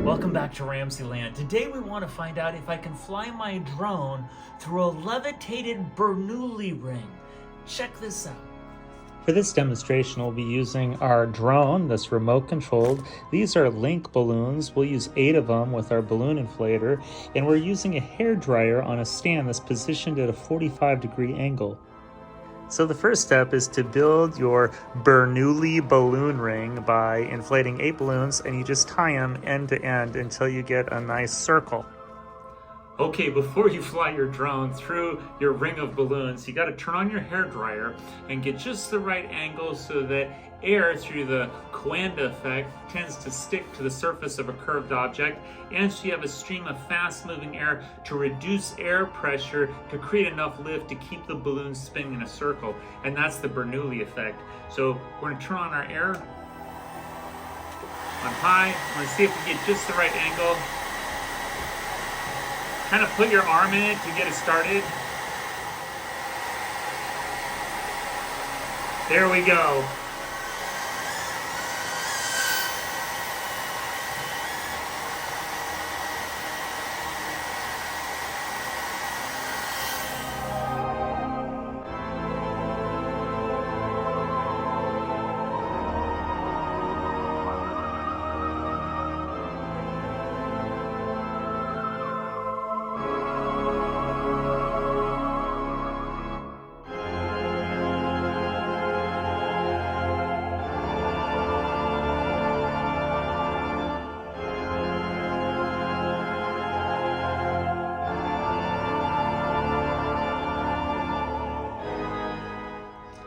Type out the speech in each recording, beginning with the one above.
Welcome back to RamZland. Today we want to find out if I can fly my drone through a levitated Bernoulli ring. Check this out. For this demonstration, we'll be using our drone that's remote controlled. These are link balloons. We'll use 8 of them with our balloon inflator, and we're using a hairdryer on a stand that's positioned at a 45-degree angle. So the first step is to build your Bernoulli balloon ring by inflating 8 balloons, and you just tie them end to end until you get a nice circle. Okay, before you fly your drone through your ring of balloons, you got to turn on your hairdryer and get just the right angle so that air through the Coanda effect tends to stick to the surface of a curved object, and so you have a stream of fast-moving air to reduce air pressure to create enough lift to keep the balloon spinning in a circle, and that's the Bernoulli effect. So we're going to turn on our air on high. I'm going to see if we get just the right angle. Kind of put your arm in it to get it started. There we go.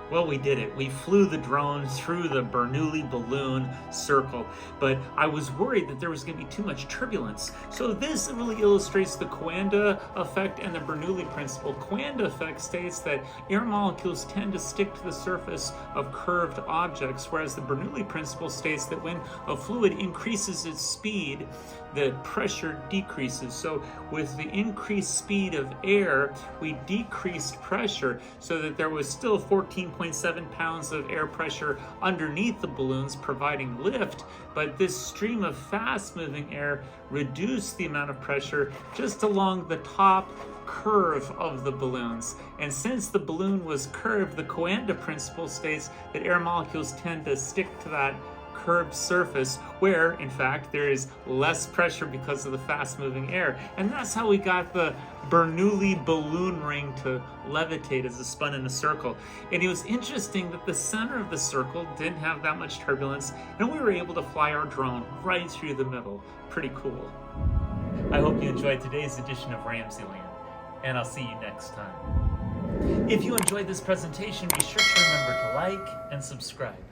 Well, we did it. We flew the drone through the Bernoulli balloon circle, but I was worried that there was going to be too much turbulence. So this really illustrates the Coanda effect and the Bernoulli principle. Coanda effect states that air molecules tend to stick to the surface of curved objects, whereas the Bernoulli principle states that when a fluid increases its speed, the pressure decreases. So with the increased speed of air, we decreased pressure so that there was still 14.7 pounds of air pressure underneath the balloons providing lift, but this stream of fast-moving air reduced the amount of pressure just along the top curve of the balloons. And since the balloon was curved, the Coanda principle states that air molecules tend to stick to that curved surface where, in fact, there is less pressure because of the fast-moving air. And that's how we got the Bernoulli balloon ring to levitate as it spun in a circle. And it was interesting that the center of the circle didn't have that much turbulence, and we were able to fly our drone right through the middle. Pretty cool. I hope you enjoyed today's edition of RamZland, and I'll see you next time. If you enjoyed this presentation, be sure to remember to like and subscribe.